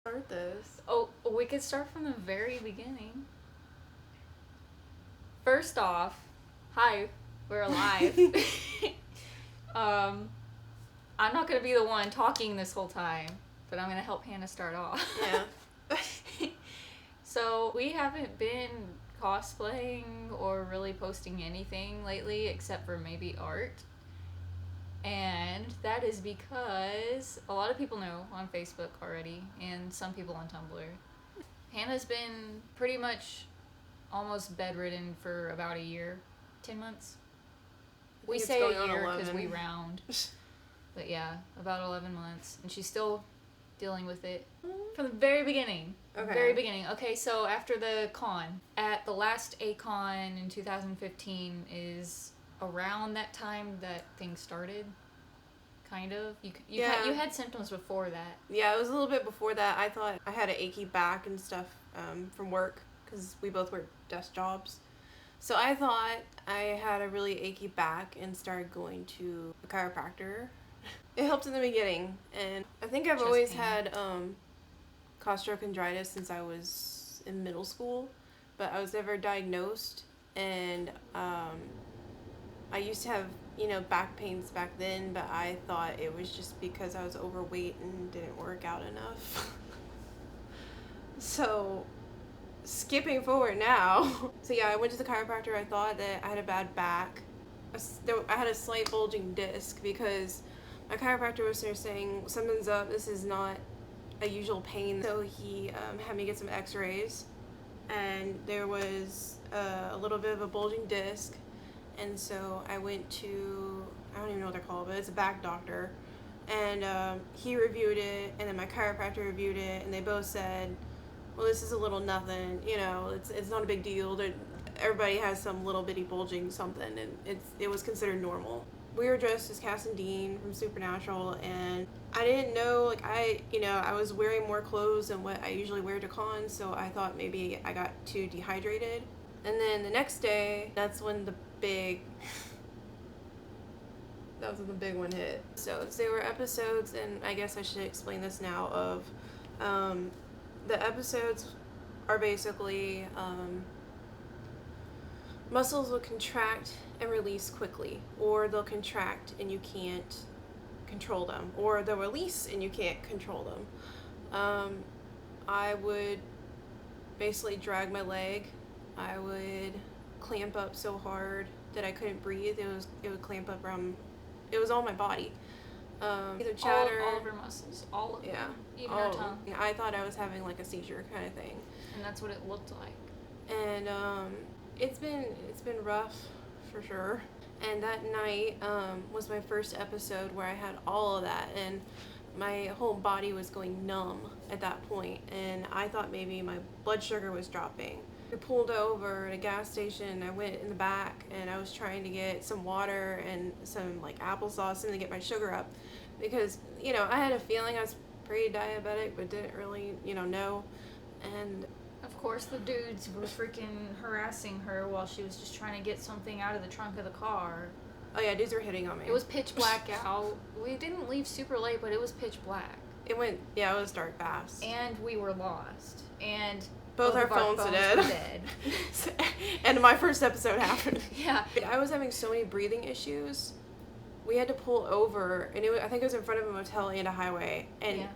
Start this. Oh, we could start from the very beginning. First off, hi, we're alive. I'm not gonna be the one talking this whole time, but I'm gonna help Hannah start off. Yeah. So we haven't been cosplaying or really posting anything lately except for maybe art. And that is because a lot of people know on Facebook already, and some people on Tumblr. Hannah's been pretty much almost bedridden for about a year, 10 months. We say a year because we round. But yeah, about 11 months. And she's still dealing with it from the very beginning. Okay. Very beginning. Okay, so after the con, at the last A-Con in 2015 is around that time that things started. Kind of. You had symptoms before that. Yeah, it was a little bit before that. I thought I had an achy back and stuff from work because we both work desk jobs. So I thought I had a really achy back and started going to a chiropractor. It helped in the beginning, and I think I've always had costochondritis since I was in middle school, but I was never diagnosed, and I used to have back pains back then, but I thought it was just because I was overweight and didn't work out enough. So skipping forward now. So yeah, I went to the chiropractor. I thought that I had a bad back. I had a slight bulging disc because my chiropractor was there saying something's up. This is not a usual pain. So he had me get some Xrays, and there was a little bit of a bulging disc. And so I went to, I don't even know what they're called, but it's a back doctor. And he reviewed it, and then my chiropractor reviewed it, and they both said, well, this is a little nothing, it's not a big deal. Everybody has some little bitty bulging something, and it was considered normal. We were dressed as Cass and Dean from Supernatural, and I didn't know, I was wearing more clothes than what I usually wear to cons, so I thought maybe I got too dehydrated. And then the next day, that's when the big one hit. So there were episodes, and I guess I should explain this now, of the episodes are basically muscles will contract and release quickly, or they'll contract and you can't control them, or they'll release and you can't control them. I would basically drag my leg. I would clamp up so hard that I couldn't breathe. It would clamp up around. It was all my body. Either chatter. All of her muscles. All of them. Even her tongue. I thought I was having like a seizure kind of thing. And that's what it looked like. And it's been rough for sure. And that night was my first episode where I had all of that, and my whole body was going numb at that point, and I thought maybe my blood sugar was dropping. We pulled over at a gas station. I went in the back, and I was trying to get some water and some applesauce and to get my sugar up, because I had a feeling I was pre-diabetic but didn't really know. And of course the dudes were freaking harassing her while she was just trying to get something out of the trunk of the car. Oh yeah, dudes were hitting on me. It was pitch black out. We didn't leave super late, but it was pitch black. It was dark fast. And we were lost. And both our phones were dead. And my first episode happened. Yeah. I was having so many breathing issues. We had to pull over, and I think it was in front of a motel and a highway, and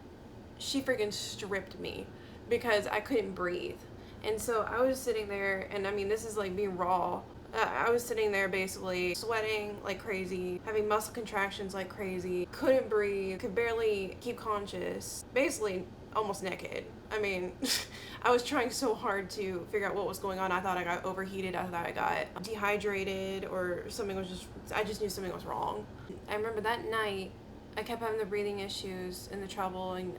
she freaking stripped me because I couldn't breathe. And so I was sitting there, and this is like being raw. I was sitting there basically sweating like crazy, having muscle contractions like crazy, couldn't breathe, could barely keep conscious, basically almost naked. I was trying so hard to figure out what was going on. I thought I got overheated. I thought I got dehydrated, or I just knew something was wrong. I remember that night, I kept having the breathing issues and the trouble, and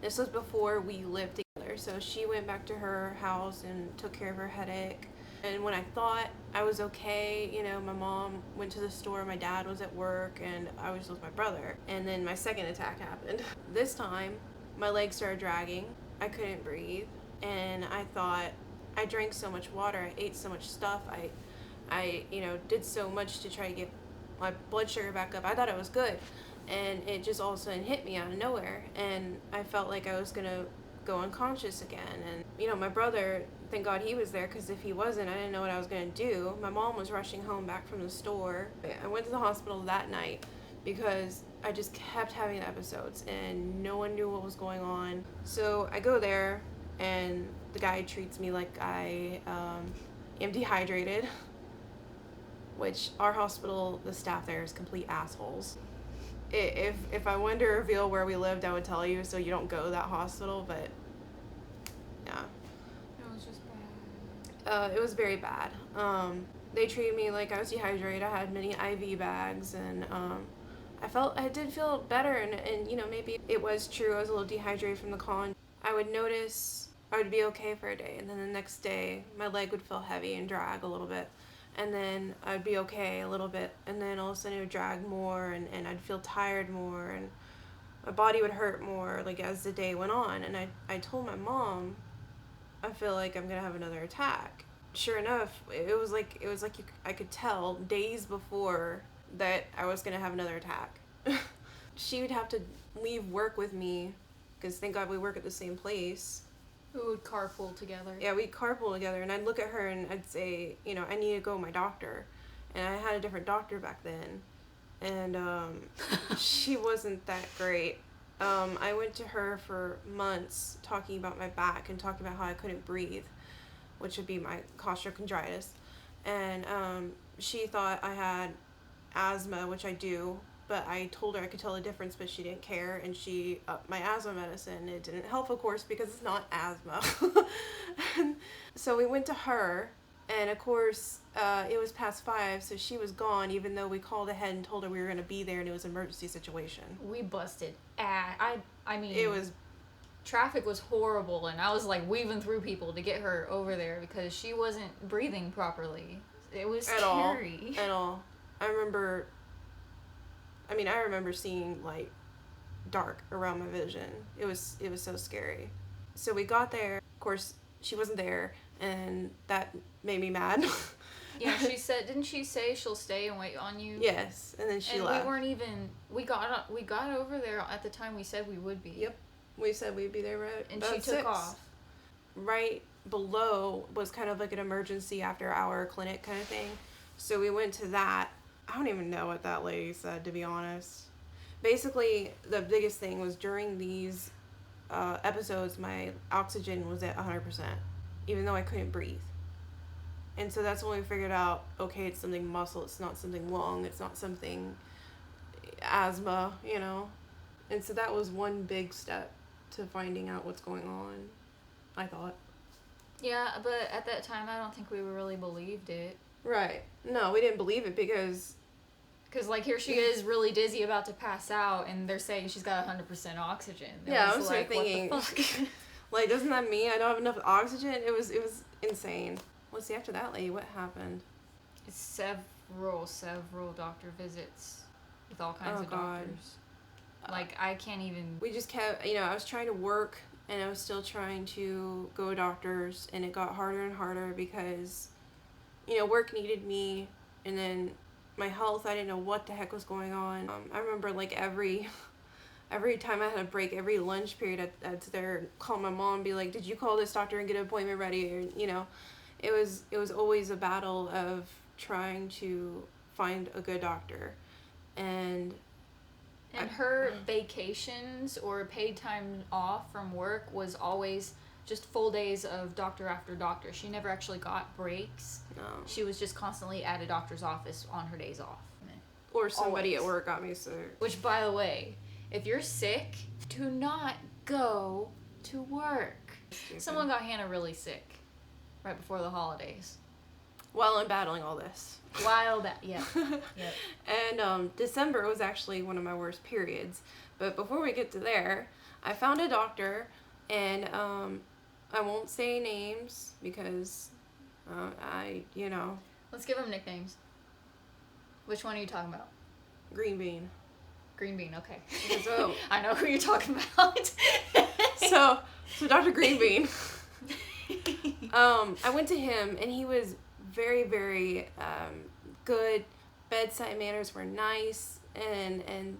this was before we lived together. So she went back to her house and took care of her headache. And when I thought I was okay, my mom went to the store, my dad was at work, and I was with my brother. And then my second attack happened. This time, my legs started dragging. I couldn't breathe. And I thought, I drank so much water, I ate so much stuff, I did so much to try to get my blood sugar back up. I thought I was good. And it just all of a sudden hit me out of nowhere. And I felt like I was going to go unconscious again. And, you know, my brother, thank God he was there, because if he wasn't, I didn't know what I was going to do. My mom was rushing home back from the store. I went to the hospital that night because I just kept having episodes and no one knew what was going on. So I go there and the guy treats me like I am dehydrated, which our hospital, the staff there is complete assholes. If I wanted to reveal where we lived, I would tell you so you don't go to that hospital, but yeah. It was just bad. It was very bad. They treated me like I was dehydrated. I had many IV bags, and I did feel better, and you know, maybe it was true. I was a little dehydrated from the con. I would notice I would be okay for a day, and then the next day my leg would feel heavy and drag a little bit, and then I'd be okay a little bit, and then all of a sudden it would drag more, and I'd feel tired more, and my body would hurt more, like, as the day went on. And I told my mom, I feel like I'm gonna have another attack. Sure enough, it was like I could tell days before that I was gonna have another attack. She would have to leave work with me, because thank God we work at the same place. We would carpool together. Yeah, we'd carpool together, and I'd look at her and I'd say, you know, I need to go to my doctor. And I had a different doctor back then, and she wasn't that great. I went to her for months talking about my back and talking about how I couldn't breathe, which would be my costochondritis. And she thought I had asthma, which I do, but I told her I could tell the difference, but she didn't care, and she upped my asthma medicine. It didn't help, of course, because it's not asthma. So we went to her, and of course, it was past 5, so she was gone, even though we called ahead and told her we were going to be there, and it was an emergency situation. We busted ass. I mean, it was... Traffic was horrible, and I was, like, weaving through people to get her over there because she wasn't breathing properly. It was scary. At all. I remember seeing, like, dark around my vision. It was so scary. So we got there. Of course, she wasn't there, and that made me mad. Yeah, didn't she say she'll stay and wait on you? Yes, and then she left. We got over there at the time we said we would be. Yep. We said we'd be there right and about she 6. took off. Right below was kind of like an emergency after hour clinic kind of thing. So we went to that. I don't even know what that lady said, to be honest. Basically, the biggest thing was during these episodes, my oxygen was at 100%, even though I couldn't breathe. And so that's when we figured out, okay, it's something muscle, it's not something lung, it's not something asthma, you know. And so that was one big step to finding out what's going on, I thought. Yeah, but at that time, I don't think we really believed it. Right. No, we didn't believe it because, like, here she is really dizzy about to pass out, and they're saying she's got 100% oxygen. Yeah, I was like, thinking, what the fuck? like, doesn't that mean I don't have enough oxygen? It was insane. Let's see, after that lady, what happened? It's several doctor visits with all kinds of doctors. Like, I can't even... We just kept, I was trying to work, and I was still trying to go to doctors, and it got harder and harder because, work needed me, and then my health, I didn't know what the heck was going on. I remember, like, every time I had a break, every lunch period, I'd sit there and call my mom and be like, did you call this doctor and get an appointment ready? Or, it was always a battle of trying to find a good doctor. And her vacations or paid time off from work was always just full days of doctor after doctor. She never actually got breaks. No. She was just constantly at a doctor's office on her days off. Or somebody at work got me sick. Which, by the way, if you're sick, do not go to work. Stupid. Someone got Hannah really sick right before the holidays. While I'm battling all this. Yeah. Yep. And December was actually one of my worst periods. But before we get to there, I found a doctor, and I won't say names because Let's give them nicknames. Which one are you talking about? Green Bean. Green Bean, okay. So I know who you're talking about. so Dr. Green Bean. I went to him, and he was very, very good. Bedside manners were nice, and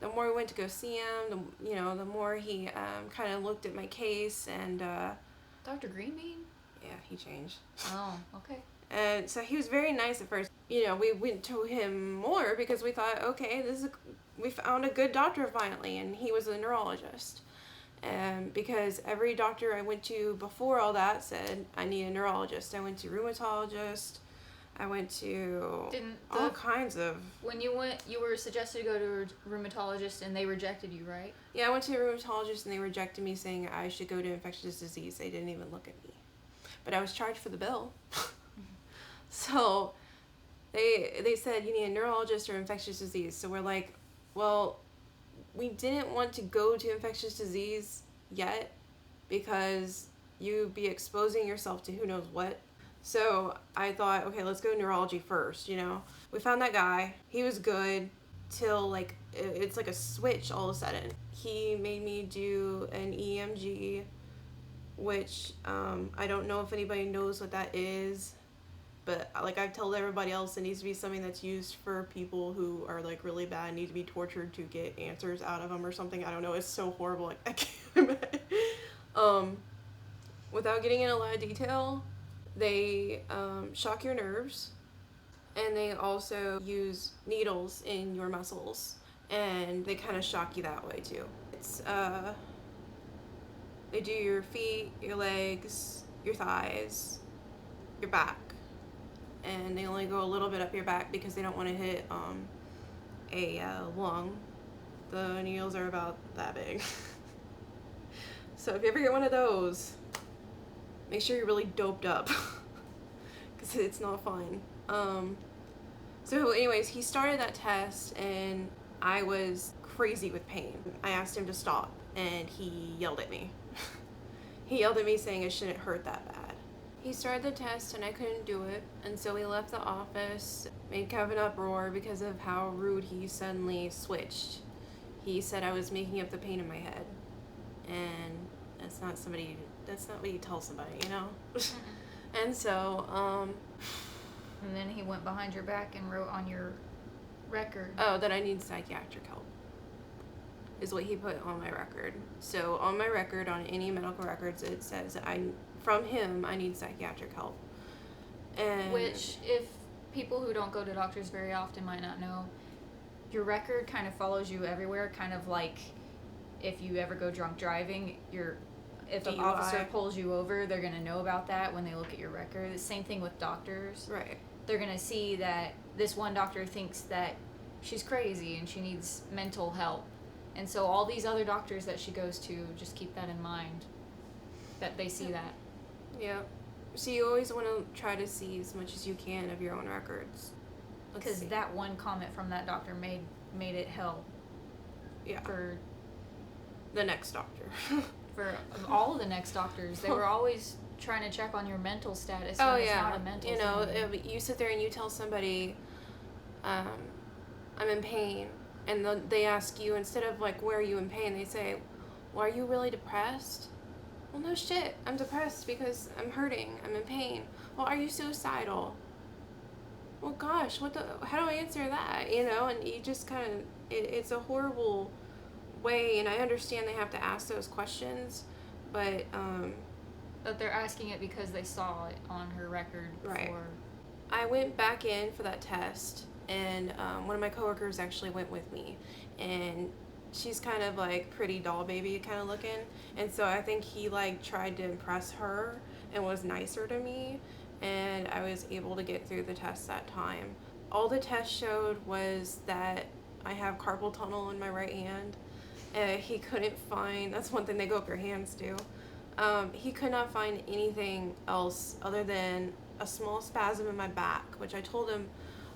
the more we went to go see him, the more he kind of looked at my case, and Dr. Greenbean? yeah, he changed. Oh, okay. And so he was very nice at first. We went to him more because we thought, okay, we found a good doctor finally, and he was a neurologist. And because every doctor I went to before all that said I need a neurologist. I went to rheumatologist. I went to all kinds of... When you went, you were suggested to go to a rheumatologist and they rejected you, right? Yeah, I went to a rheumatologist and they rejected me, saying I should go to infectious disease. They didn't even look at me. But I was charged for the bill. So they said you need a neurologist or infectious disease. So we're like, well, we didn't want to go to infectious disease yet because you'd be exposing yourself to who knows what. So I thought, okay, let's go neurology first, We found that guy. He was good till, it's like a switch all of a sudden. He made me do an EMG, which I don't know if anybody knows what that is. But, I've told everybody else, it needs to be something that's used for people who are, really bad and need to be tortured to get answers out of them or something. I don't know. It's so horrible. I can't imagine. Without getting in a lot of detail, they shock your nerves, and they also use needles in your muscles, and they kind of shock you that way, too. It's, they do your feet, your legs, your thighs, your back. And they only go a little bit up your back because they don't want to hit a lung. The needles are about that big. So if you ever get one of those, make sure you're really doped up because it's not fun. So anyways, he started that test and I was crazy with pain. I asked him to stop and he yelled at me. He yelled at me saying it shouldn't hurt that bad. He started the test and I couldn't do it, and so we left the office, made kind of an uproar because of how rude he suddenly switched. He said I was making up the pain in my head, and that's not what you tell somebody, And so, And then he went behind your back and wrote on your record. Oh, that I need psychiatric help is what he put on my record. So on my record, on any medical records, it says from him, I need psychiatric help. And which, if people who don't go to doctors very often might not know, your record kind of follows you everywhere, kind of like if you ever go drunk driving, if an officer pulls you over, they're going to know about that when they look at your record. The same thing with doctors. Right. They're going to see that this one doctor thinks that she's crazy and she needs mental help. And so all these other doctors that she goes to, just keep that in mind, that they see that. Yeah. So you always want to try to see as much as you can of your own records. Because that one comment from that doctor made it hell. Yeah. For the next doctor. For all of the next doctors. They were always trying to check on your mental status. Oh, when yeah. It's not a mental thing. You sit there and you tell somebody, I'm in pain. And they ask you, instead of where are you in pain, they say, well, are you really depressed? Well, no shit. I'm depressed because I'm hurting. I'm in pain. Well, are you suicidal? Well, gosh, how do I answer that? And you just kind of, it's a horrible way, and I understand they have to ask those questions, but they're asking it because they saw it on her record before. Right. I went back in for that test, and one of my coworkers actually went with me, and she's kind of pretty doll baby kind of looking, and so I think he tried to impress her and was nicer to me, and I was able to get through the test that time. All the test showed was that I have carpal tunnel in my right hand. He couldn't find, that's one thing they go up your hands to. He could not find anything else other than a small spasm in my back, which I told him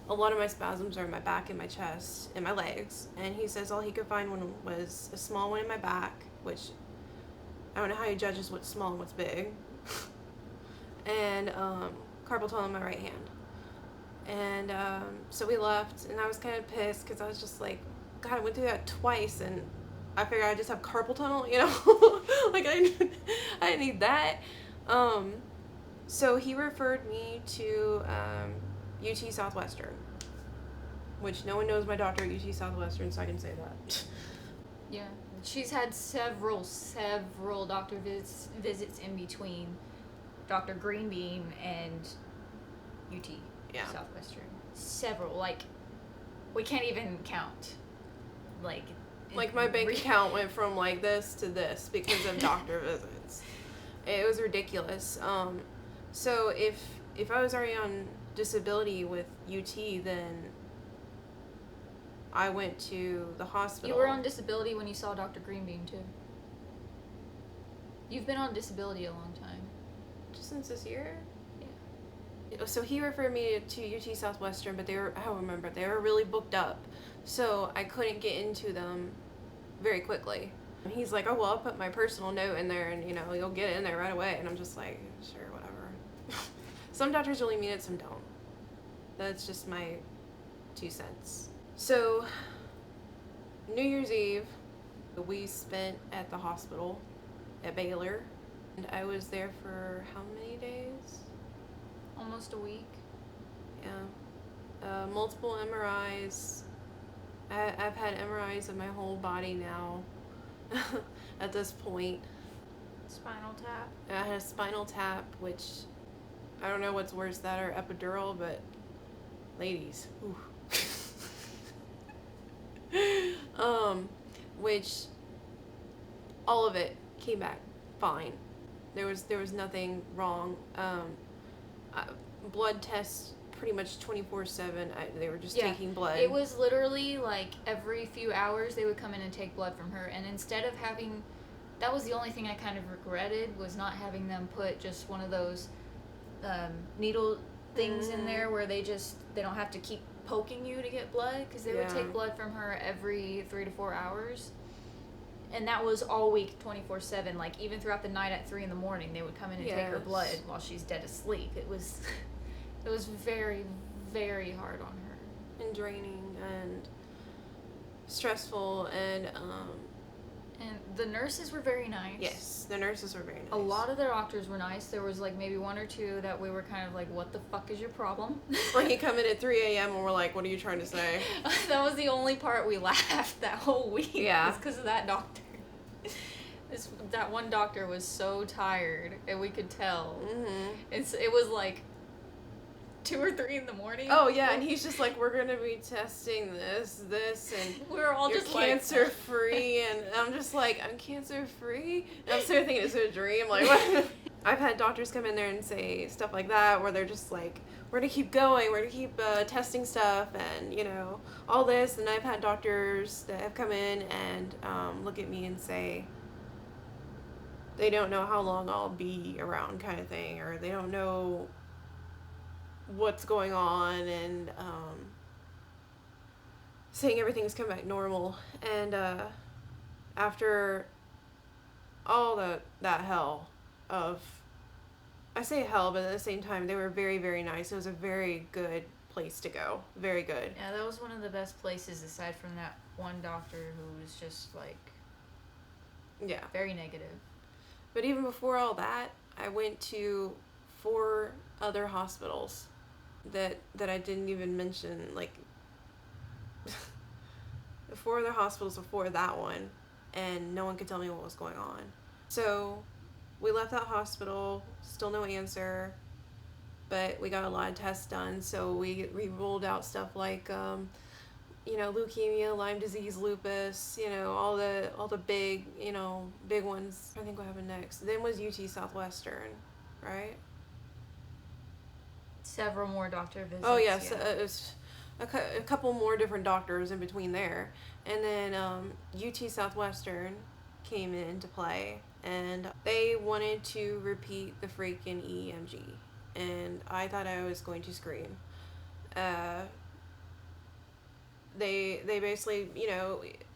a lot of my spasms are in my back and my chest and my legs. And he says all he could find was a small one in my back, which I don't know how he judges what's small and what's big. And carpal tunnel in my right hand. And so we left, and I was kind of pissed because I was just like, God, I went through that twice, and I figured I just have carpal tunnel, I didn't need that. So he referred me to UT Southwestern. which no one knows my doctor at UT Southwestern, so I can say that. Yeah. She's had several doctor visits in between Dr. Greenbean and UT Southwestern. Several. Like, we can't even count. Like my bank account went from like this to this because of doctor visits. It was ridiculous. So if I was already on disability with UT, then I went to the hospital. You were on disability when you saw Dr. Greenbean too. You've been on disability a long time. Just since this year? Yeah. So he referred me to UT Southwestern, but they were really booked up. So I couldn't get into them very quickly. And he's like, oh, well, I'll put my personal note in there and, you'll get in there right away. And I'm just like, sure, whatever. Some doctors really mean it, some don't. That's just my 2 cents. So, New Year's Eve, we spent at the hospital at Baylor. And I was there for how many days? Almost a week. Yeah. Multiple MRIs. I've had MRIs of my whole body now at this point. Spinal tap. I had a spinal tap, which I don't know what's worse, that or epidural, but ladies, which all of it came back fine. There was nothing wrong. Blood tests pretty much 24/7. They were just taking blood. It was literally like every few hours they would come in and take blood from her, and instead of having, that was the only thing I kind of regretted, was not having them put just one of those needle things in there where they don't have to keep poking you to get blood, because they would take blood from her every 3 to 4 hours, and that was all week, 24/7. Like, even throughout the night at 3 in the morning, they would come in and take her blood while she's dead asleep. It was very, very hard on her. And draining and stressful, and the nurses were very nice. Yes, the nurses were very nice. A lot of the doctors were nice. There was like maybe 1 or 2 that we were kind of like, what the fuck is your problem? Like, he come in at 3 a.m. and we're like, what are you trying to say? That was the only part we laughed that whole week. Yeah. It's because of that doctor. That one doctor was so tired, and we could tell. Mm-hmm. It was like 2 or 3 in the morning. Oh yeah, and he's just like, we're gonna be testing this, and we were all you're just cancer free, and I'm just like, I'm cancer free. And I'm sort of thinking it's a dream. Like, what? I've had doctors come in there and say stuff like that, where they're just like, we're gonna keep going, we're gonna keep testing stuff, and all this. And I've had doctors that have come in and look at me and say they don't know how long I'll be around, kind of thing, or they don't know what's going on, and saying everything's come back normal. And after all that hell of, I say hell, but at the same time they were very, very nice. It was a very good place to go. Very good. Yeah, that was one of the best places, aside from that one doctor who was just like, very negative. But even before all that, I went to 4 other hospitals that I didn't even mention, like 4 other hospitals before that one, and no one could tell me what was going on. So we left that hospital, still no answer, but we got a lot of tests done. So we ruled out stuff like leukemia, Lyme disease, lupus, all the big ones. I think what happened next then was UT Southwestern, right? Several more doctor visits. Oh yes, it was a couple more different doctors in between there, and then UT Southwestern came into play, and they wanted to repeat the freaking EMG, and I thought I was going to scream. They basically,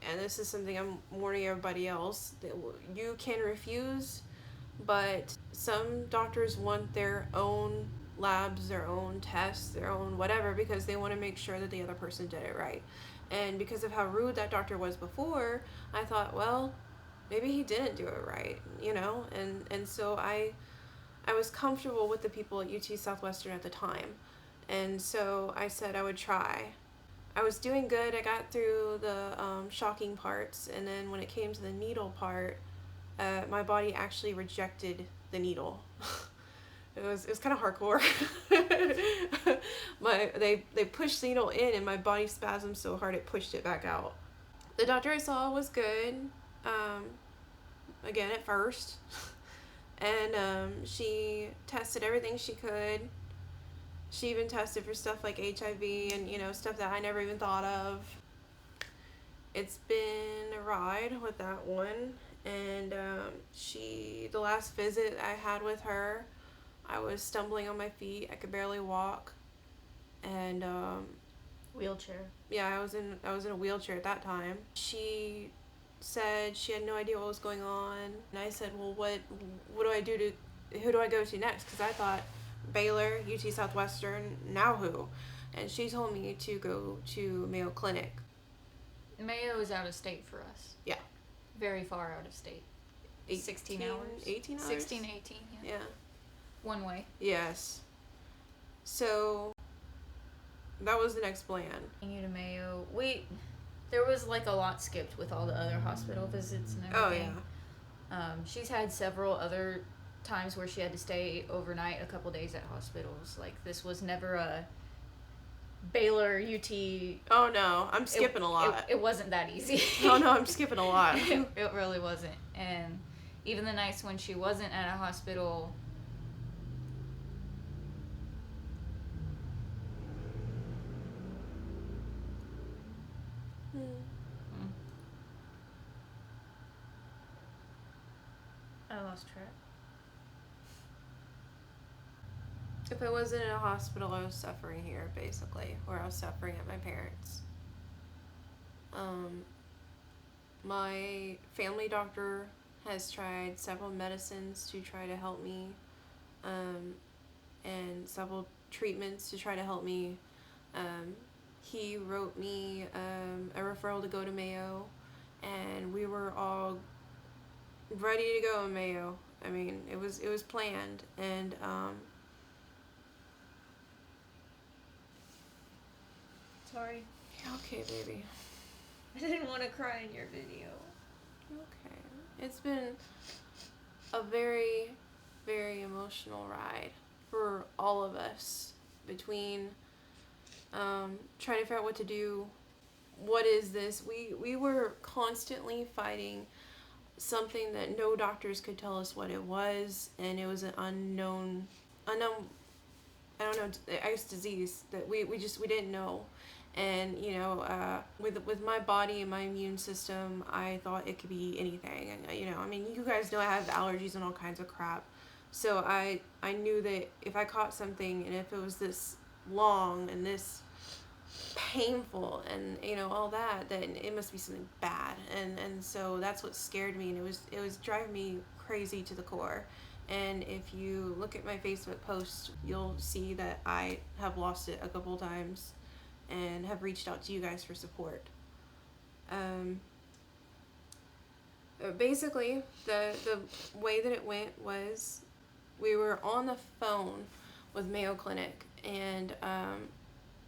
and this is something I'm warning everybody else, that you can refuse, but some doctors want their own labs, their own tests, their own whatever, because they want to make sure that the other person did it right. And because of how rude that doctor was before, I thought, well, maybe he didn't do it right, and so I was comfortable with the people at UT Southwestern at the time, and so I said I would try. I was doing good. I got through the shocking parts, and then when it came to the needle part, my body actually rejected the needle. It was kind of hardcore. They pushed the needle in, and my body spasmed so hard it pushed it back out. The doctor I saw was good. Again at first, and she tested everything she could. She even tested for stuff like HIV and, you know, stuff that I never even thought of. It's been a ride with that one. And the last visit I had with her, I was stumbling on my feet. I could barely walk. And wheelchair. Yeah, I was in a wheelchair at that time. She said she had no idea what was going on. And I said, well, what do I do who do I go to next? Because I thought Baylor, UT Southwestern, now who? And she told me to go to Mayo Clinic. Mayo is out of state for us. Yeah. Very far out of state. 16 hours? 18 hours? 16, 18, yeah. One way. Yes. So, that was the next plan. You to Mayo. There was like a lot skipped with all the other hospital visits and everything. Oh, yeah. She's had several other times where she had to stay overnight a couple days at hospitals. Like, this was never a Baylor, UT. Oh, no. I'm skipping a lot. It wasn't that easy. Oh, no. I'm skipping a lot. It really wasn't. And even the nights when she wasn't at a hospital, I lost track. If I wasn't in a hospital, I was suffering here, basically, or I was suffering at my parents'. My family doctor has tried several medicines to try to help me, and several treatments to try to help me. He wrote me a referral to go to Mayo, and we were all ready to go in Mayo. I mean, it was planned, and Sorry. okay, baby. I didn't want to cry in your video. Okay. It's been a very, very emotional ride for all of us, between trying to figure out what to do. What is this? We were constantly fighting something that no doctors could tell us what it was, and it was an unknown, I don't know, I guess disease that we didn't know. And, you know, with my body and my immune system, I thought it could be anything. And, you know, I mean, you guys know I have allergies and all kinds of crap. So I knew that if I caught something, and if it was this long and this painful and, you know, all that, then it must be something bad. And so that's what scared me, and it was driving me crazy to the core. And if you look at my Facebook post, you'll see that I have lost it a couple times and have reached out to you guys for support. Basically, the way that it went was we were on the phone with Mayo Clinic, and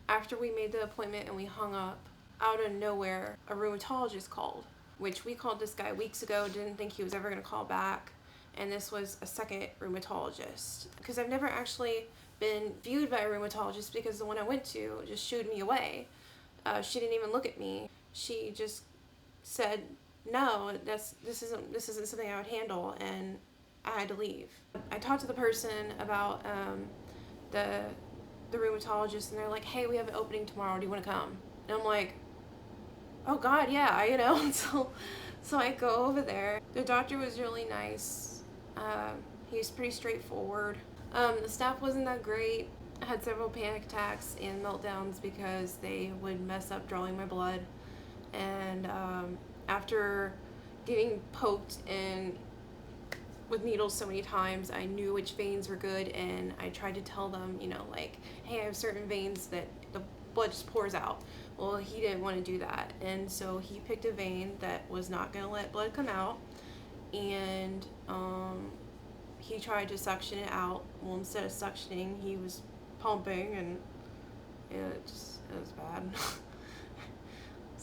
after we made the appointment and we hung up, out of nowhere, a rheumatologist called, which we called this guy weeks ago, didn't think he was ever going to call back, and this was a second rheumatologist. Because I've never actually been viewed by a rheumatologist, because the one I went to just shooed me away. She didn't even look at me. She just said, no, this isn't something I would handle, and I had to leave. I talked to the person about the rheumatologist, and they're like, hey, we have an opening tomorrow, do you want to come? And I'm like, oh god, yeah, you know. So I go over there. The doctor was really nice. He was pretty straightforward. The staff wasn't that great. I had several panic attacks and meltdowns because they would mess up drawing my blood. And after getting poked and with needles so many times, I knew which veins were good, and I tried to tell them, you know, like, hey, I have certain veins that the blood just pours out. Well, he didn't want to do that, and so he picked a vein that was not going to let blood come out, and he tried to suction it out. Well, instead of suctioning, he was pumping, and it was bad.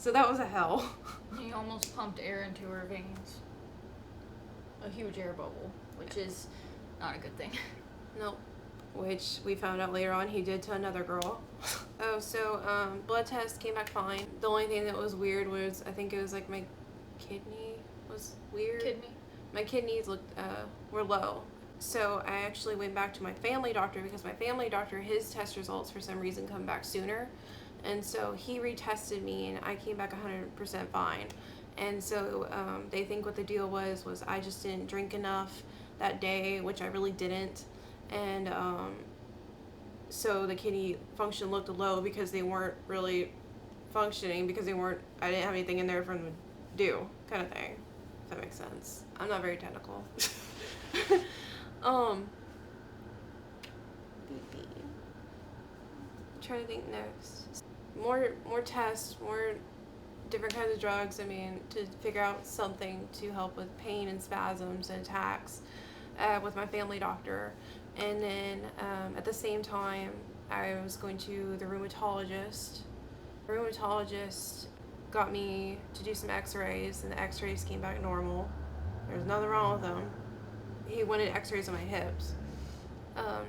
So that was a hell. He almost pumped air into her veins. A huge air bubble, which is not a good thing. Nope. Which we found out later on he did to another girl. Blood test came back fine. The only thing that was weird was, I think it was like my kidney was weird. My kidneys were low. So I actually went back to my family doctor because my family doctor, his test results for some reason come back sooner. And so he retested me and I came back 100% fine. And so they think what the deal was I just didn't drink enough that day, which I really didn't. And so the kidney function looked low because they weren't really functioning because I didn't have anything in there for them to do, kind of thing. If that makes sense. I'm not very technical. Trying to think next. More tests, more different kinds of drugs. I mean, to figure out something to help with pain and spasms and attacks with my family doctor. And then at the same time, I was going to the rheumatologist. The rheumatologist got me to do some Xrays, and the Xrays came back normal. There's nothing wrong with them. He wanted Xrays on my hips. Of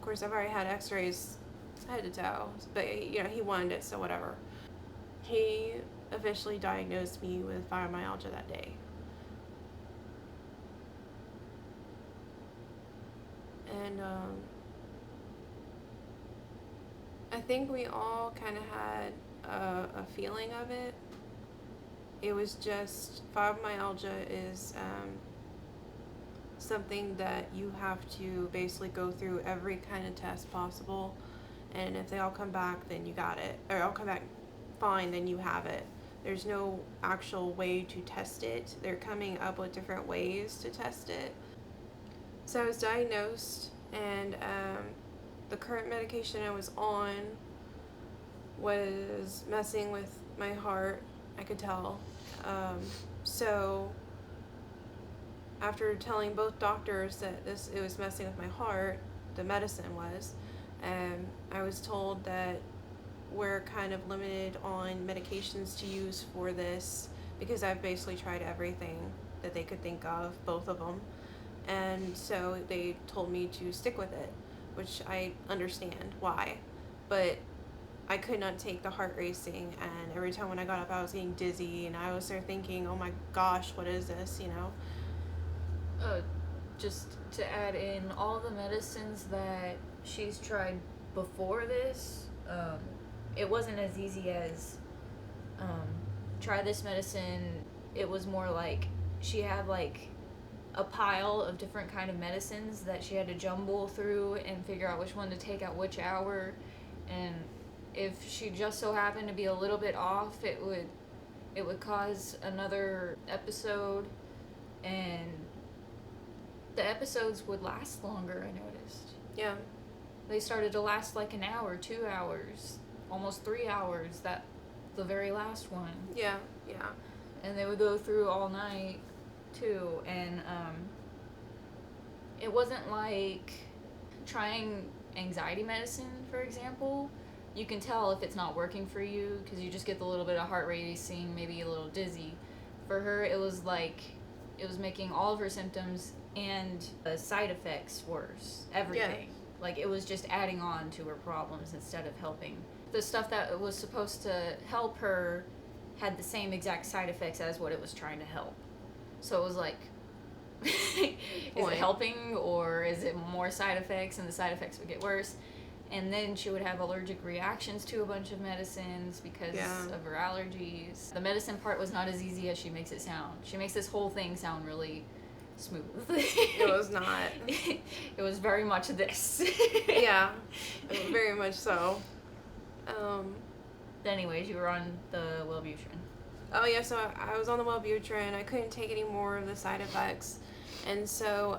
course, I've already had Xrays head to toe, but he wanted it, so whatever. He officially diagnosed me with fibromyalgia that day. And I think we all kind of had a feeling of it. It was just, fibromyalgia is something that you have to basically go through every kind of test possible, and if they all come back, then you got it, or all come back fine, then you have it. There's no actual way to test it. They're coming up with different ways to test it. So I was diagnosed, and the current medication I was on was messing with my heart, I could tell. So after telling both doctors that it was messing with my heart, the medicine was, I was told that we're kind of limited on medications to use for this because I've basically tried everything that they could think of, both of them. And so they told me to stick with it, which I understand why. But I could not take the heart racing, and every time when I got up I was getting dizzy, and I was there thinking, oh my gosh, what is this, Just to add in, all the medicines that she's tried before this, it wasn't as easy as try this medicine. It was more like she had like a pile of different kind of medicines that she had to jumble through and figure out which one to take at which hour, and if she just so happened to be a little bit off, it would cause another episode, and the episodes would last longer, I noticed. Yeah. They started to last like an hour, 2 hours, almost 3 hours, the very last one. Yeah. And they would go through all night too, and it wasn't like trying anxiety medicine, for example. You can tell if it's not working for you because you just get the little bit of heart racing, maybe a little dizzy. For her, it was like it was making all of her symptoms and the side effects worse. Everything. Yeah. Like it was just adding on to her problems instead of helping. The stuff that was supposed to help her had the same exact side effects as what it was trying to help. So it was like, is it helping, or is it more side effects, and the side effects would get worse? And then she would have allergic reactions to a bunch of medicines because of her allergies. The medicine part was not as easy as she makes it sound. She makes this whole thing sound really smooth. It was not. It was very much this. Yeah, very much so. Anyways, you were on the Wellbutrin. Oh yeah, so I was on the Wellbutrin. I couldn't take any more of the side effects, and so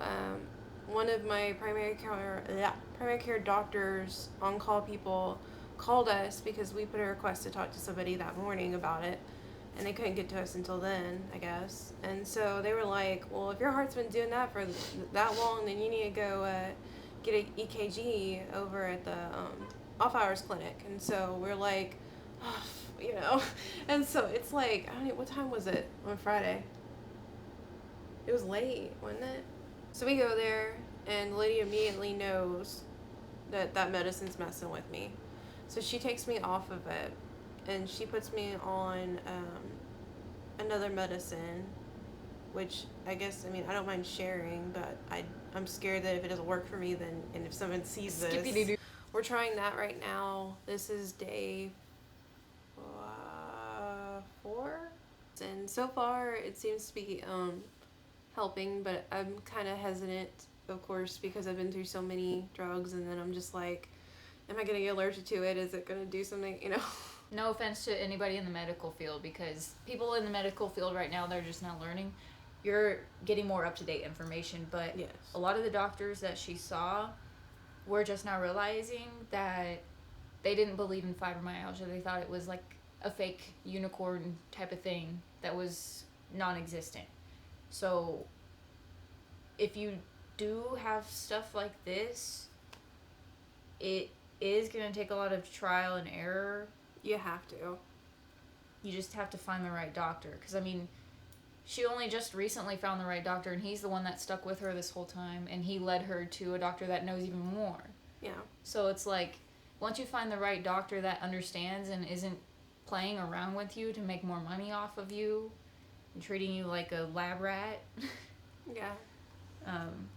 one of my primary care doctors, on-call people, called us because we put a request to talk to somebody that morning about it, and they couldn't get to us until then, I guess. And so they were like, well, if your heart's been doing that for that long, then you need to go get an EKG over at the off-hours clinic. And so we're like, oh, you know. And so it's like, I don't know, what time was it on Friday? It was late, wasn't it? So we go there, and the lady immediately knows that that medicine's messing with me. So she takes me off of it, and she puts me on another medicine, which I guess, I mean, I don't mind sharing, but I'm scared that if it doesn't work for me, then, and if someone sees this, we're trying that right now. This is day 4, and so far it seems to be helping, but I'm kind of hesitant, of course, because I've been through so many drugs, and then I'm just like, am I gonna get allergic to it? Is it gonna do something, you know? No offense to anybody in the medical field, because people in the medical field right now, they're just not learning. You're getting more up-to-date information, but yes, a lot of the doctors that she saw were just now realizing that they didn't believe in fibromyalgia. They thought it was like a fake unicorn type of thing that was non-existent. So if you do have stuff like this, it is going to take a lot of trial and error. You have to. You just have to find the right doctor. Because, I mean, she only just recently found the right doctor, and he's the one that stuck with her this whole time, and he led her to a doctor that knows even more. Yeah. So it's like, once you find the right doctor that understands and isn't playing around with you to make more money off of you and treating you like a lab rat, yeah,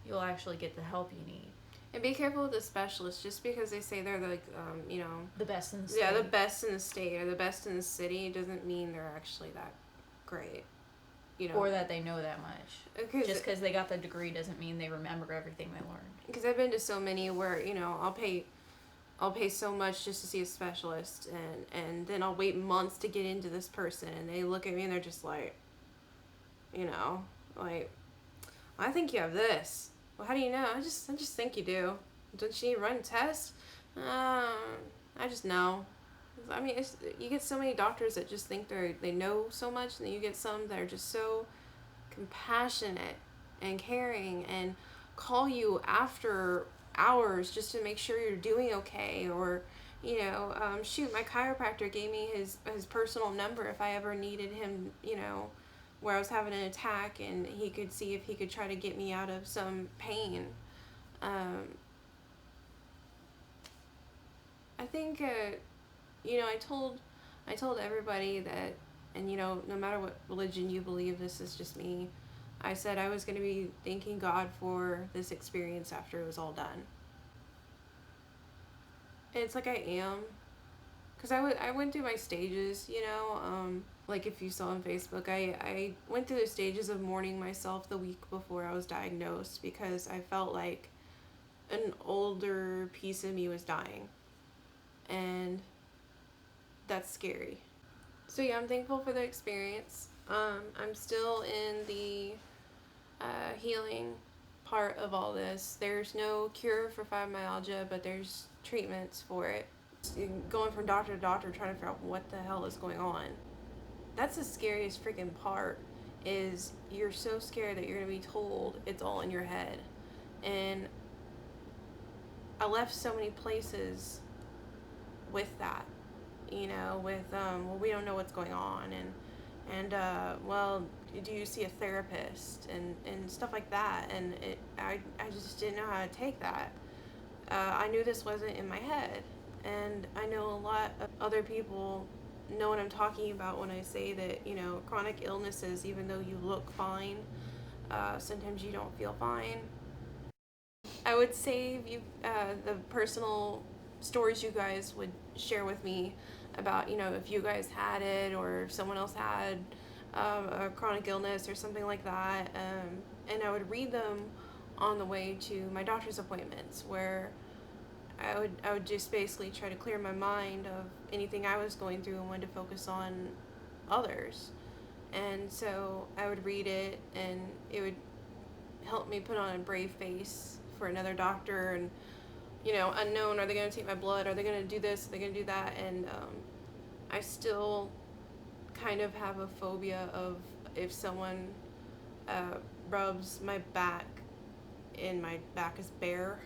you'll actually get the help you need. And be careful with the specialists. Just because they say they're like, you know, the best in the state. Yeah, the best in the state or the best in the city doesn't mean they're actually that great. You know, or that they know that much. Just because they got the degree doesn't mean they remember everything they learned. Because I've been to so many where, you know, I'll pay so much just to see a specialist, and then I'll wait months to get into this person, and they look at me and they're just like, you know, like, I think you have this. Well, how do you know? I just think you do. Don't you need to run tests? I just know. I mean, you get so many doctors that just think they know so much, and then you get some that are just so compassionate and caring and call you after hours just to make sure you're doing okay. Or, you know, shoot, my chiropractor gave me his personal number if I ever needed him, you know, where I was having an attack, and he could see if he could try to get me out of some pain. I think, you know, I told everybody that, and, you know, no matter what religion you believe, this is just me. I said I was going to be thanking God for this experience after it was all done. And it's like I am. Because I went through my stages, you know, like if you saw on Facebook, I went through the stages of mourning myself the week before I was diagnosed, because I felt like an older piece of me was dying. And that's scary. So yeah, I'm thankful for the experience. I'm still in the healing part of all this. There's no cure for fibromyalgia, but there's treatments for it. Going from doctor to doctor trying to figure out what the hell is going on. That's the scariest freaking part, is you're so scared that you're going to be told it's all in your head. And I left so many places with that, you know, with, well, we don't know what's going on, and well, do you see a therapist, and stuff like that, and I just didn't know how to take that. I knew this wasn't in my head, and I know a lot of other people know what I'm talking about when I say that, you know, chronic illnesses, even though you look fine, sometimes you don't feel fine. I would save you the personal stories you guys would share with me about, you know, if you guys had it, or if someone else had a chronic illness or something like that, and I would read them on the way to my doctor's appointments, where I would just basically try to clear my mind of anything I was going through and wanted to focus on others. And so I would read it, and it would help me put on a brave face for another doctor. And, you know, unknown, are they going to take my blood? Are they going to do this? Are they going to do that? And I still kind of have a phobia of if someone rubs my back and my back is bare.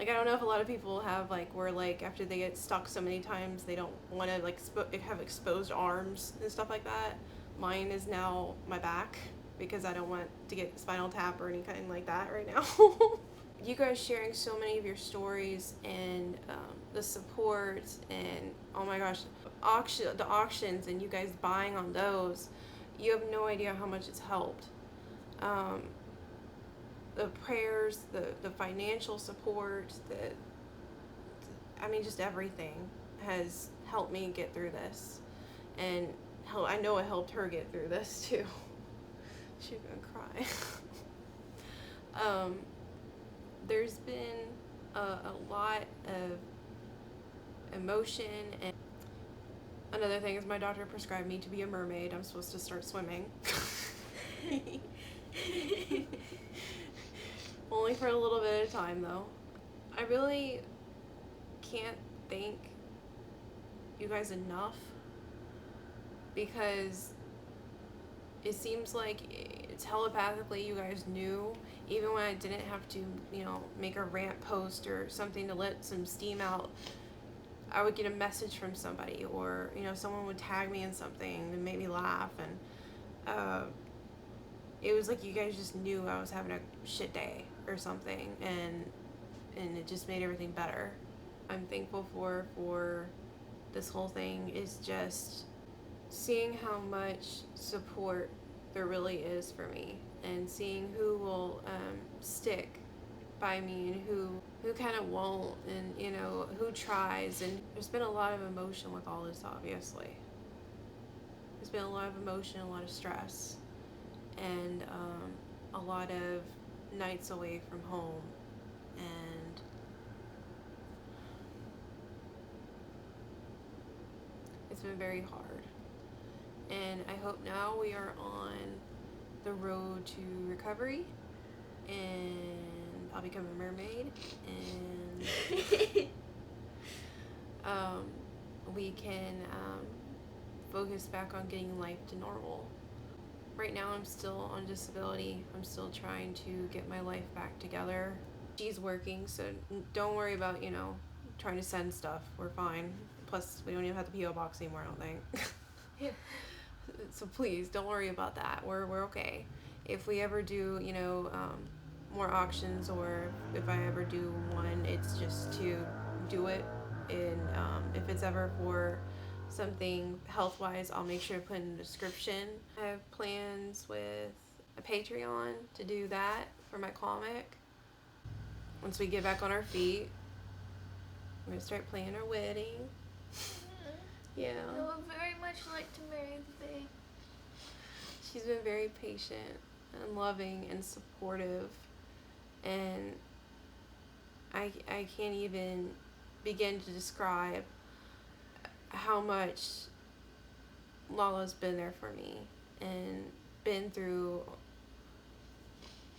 Like, I don't know if a lot of people have, like, where, like, after they get stuck so many times, they don't want to, like, have exposed arms and stuff like that. Mine is now my back, because I don't want to get spinal tap or anything like that right now. You guys sharing so many of your stories and the support and, oh my gosh, the auctions and you guys buying on those, you have no idea how much it's helped. The prayers, the financial support, just everything has helped me get through this. And I know it helped her get through this too. She's gonna cry. There's been a lot of emotion, and another thing is my doctor prescribed me to be a mermaid. I'm supposed to start swimming. Only for a little bit of time though. I really can't thank you guys enough, because it seems like telepathically you guys knew, even when I didn't have to, make a rant post or something to let some steam out. I would get a message from somebody, or someone would tag me in something and make me laugh, and it was like you guys just knew I was having a shit day or something, and it just made everything better. I'm thankful for this whole thing is just seeing how much support there really is for me, and seeing who will stick by me and who kind of won't, and who tries. And there's been a lot of emotion with all this, obviously. There's been a lot of emotion, a lot of stress, and a lot of nights away from home, and it's been very hard. And I hope now we are on the road to recovery, and I'll become a mermaid, and we can focus back on getting life to normal. Right now I'm still on disability. I'm still trying to get my life back together. She's working, so don't worry about, trying to send stuff. We're fine. Plus, we don't even have the P.O. box anymore, I don't think. Yeah. So please, don't worry about that. We're okay. If we ever do, more auctions, or if I ever do one, it's just to do it. And if it's ever for something health-wise, I'll make sure to put in the description. I have plans with a Patreon to do that for my comic. Once we get back on our feet, I'm gonna start planning our wedding. Yeah. I would very much like to marry the babe. She's been very patient and loving and supportive, and I can't even begin to describe how much Lala's been there for me, and been through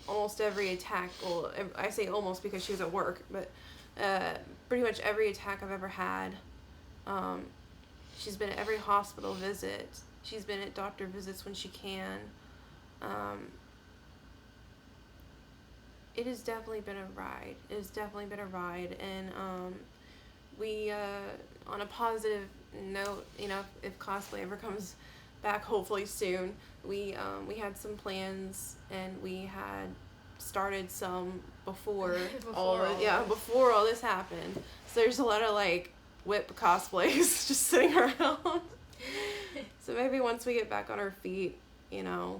almost every attack. Well, I say almost because she was at work, but pretty much every attack I've ever had. She's been at every hospital visit. She's been at doctor visits when she can. It has definitely been a ride. It has definitely been a ride. And we, on a positive note, if cosplay ever comes back, hopefully soon, we had some plans, and we had started some before all this happened. So there's a lot of whip cosplays just sitting around. So maybe once we get back on our feet, and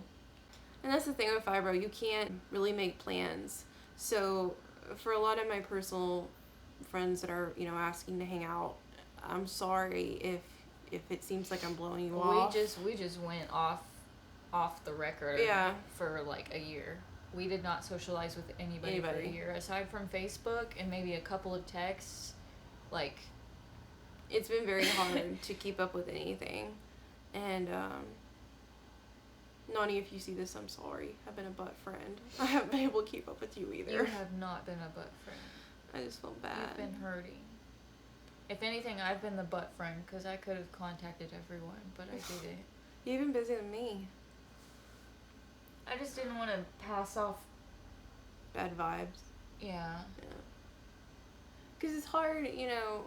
that's the thing with fibro, you can't really make plans. So for a lot of my personal friends that are, asking to hang out, I'm sorry if it seems like I'm blowing you off. We just went off the record for a year. We did not socialize with anybody for a year, aside from Facebook and maybe a couple of texts. It's been very hard to keep up with anything. And Nani, if you see this, I'm sorry. I've been a butt friend. I haven't been able to keep up with you either. You have not been a butt friend. I just feel bad. You've been hurting. If anything, I've been the butt friend, because I could have contacted everyone, but I didn't. You've been busy than me. I just didn't want to pass off bad vibes. Yeah. Because it's hard, you know,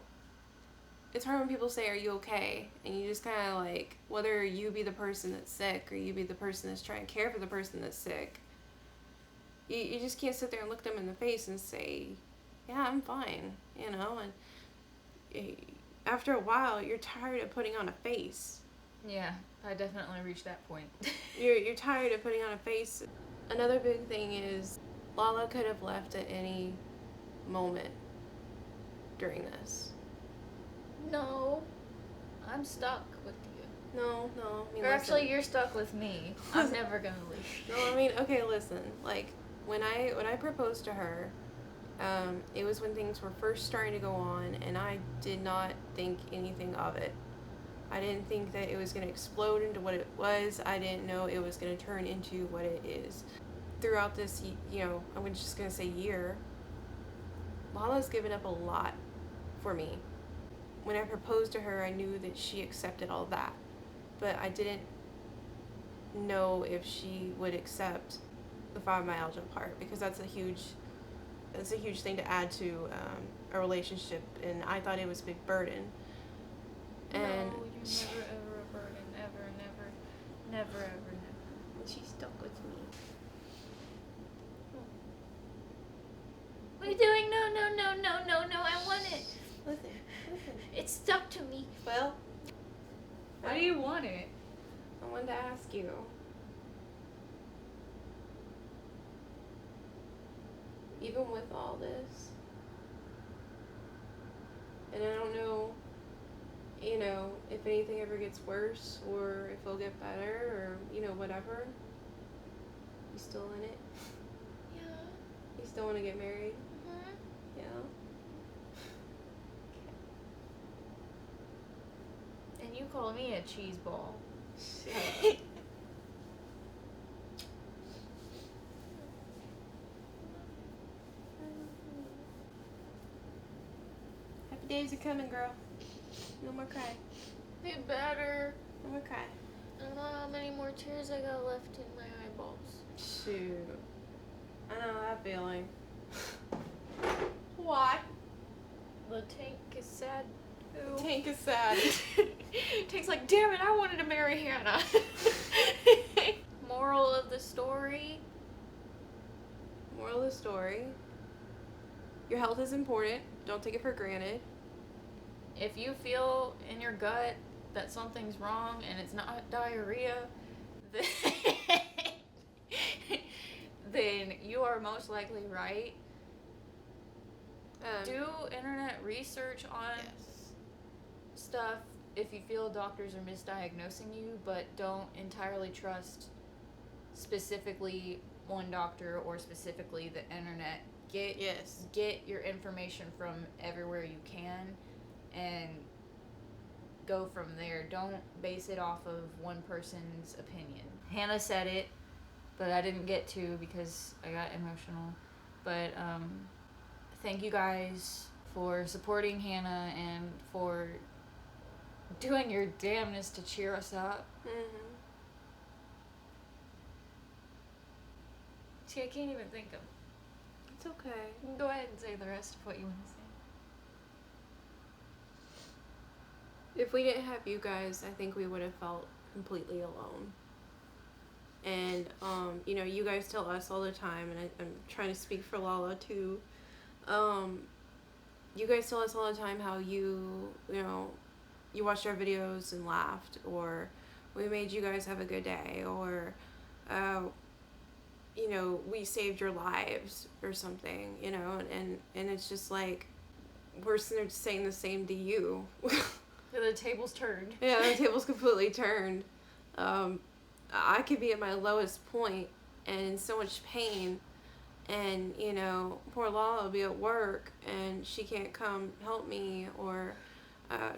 it's hard when people say, are you okay? And you just kind of like, whether you be the person that's sick or you be the person that's trying to care for the person that's sick, you just can't sit there and look them in the face and say, yeah, I'm fine, you know? And after a while, you're tired of putting on a face. Yeah, I definitely reached that point. You're tired of putting on a face. Another big thing is Lala could have left at any moment during this. No, I'm stuck with you. No. I mean, Or actually, you're stuck with me. I'm never gonna leave. No, I mean, okay, listen. Like, when I proposed to her, it was when things were first starting to go on, and I did not think anything of it. I didn't think that it was going to explode into what it was. I didn't know it was going to turn into what it is. Throughout this, you know, I'm just going to say year, Lala's given up a lot for me. When I proposed to her, I knew that she accepted all that. But I didn't know if she would accept the fibromyalgia part, because that's a huge thing to add to a relationship, and I thought it was a big burden. And no, you're never ever a burden, never. And she's stuck with me. What are you doing? No, I want it. Listen. It's stuck to me. Well, Why do you want it? I wanted to ask you. Even with all this, and I don't know, you know, if anything ever gets worse or if it'll get better or, you know, whatever, you still in it? Yeah. You still want to get married? Mm-hmm. Yeah. And you call me a cheese ball. Happy days are coming, girl. No more crying. Be better. No more crying. I don't know how many more tears I got left in my eyeballs. Shoot. I know that feeling. Why? The tank is sad too. Tank is sad. Tank's like, damn it, I wanted to marry Hannah. Moral of the story. Moral of the story. Your health is important. Don't take it for granted. If you feel in your gut that something's wrong and it's not diarrhea, then you are most likely right. Do internet research on stuff if you feel doctors are misdiagnosing you, but don't entirely trust specifically one doctor or specifically the internet. Get your information from everywhere you can and go from there. Don't base it off of one person's opinion. Hannah said it, but I didn't get to because I got emotional. But thank you guys for supporting Hannah and for doing your damnness to cheer us up. Mm-hmm. See, I can't even think of. It's okay. You can go ahead and say the rest of what you want to say. If we didn't have you guys, I think we would have felt completely alone. And, you know, you guys tell us all the time, and I'm trying to speak for Lala too. You guys tell us all the time how you know, you watched our videos and laughed, or we made you guys have a good day, or, you know, we saved your lives or something, you know, and it's just like, we're sitting there saying the same to you. The table's turned. Yeah, the table's completely turned. I could be at my lowest point and in so much pain, and, you know, poor Lala will be at work and she can't come help me, or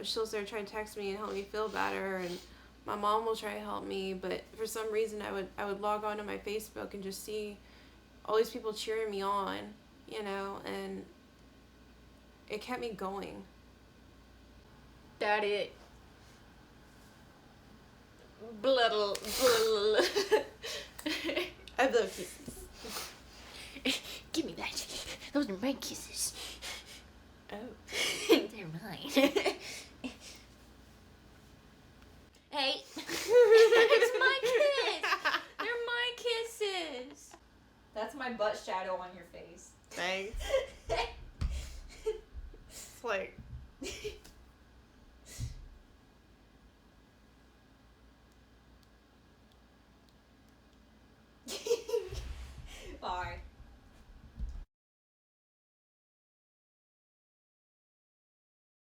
she'll start trying to text me and help me feel better, and my mom will try to help me, but for some reason I would log on to my Facebook and just see all these people cheering me on, you know, and it kept me going. That it. Blood. I love kisses. Give me that. Those are my kisses. Oh. fine. Hey. It's my kiss. They're my kisses. That's my butt shadow on your face. Thanks. It's like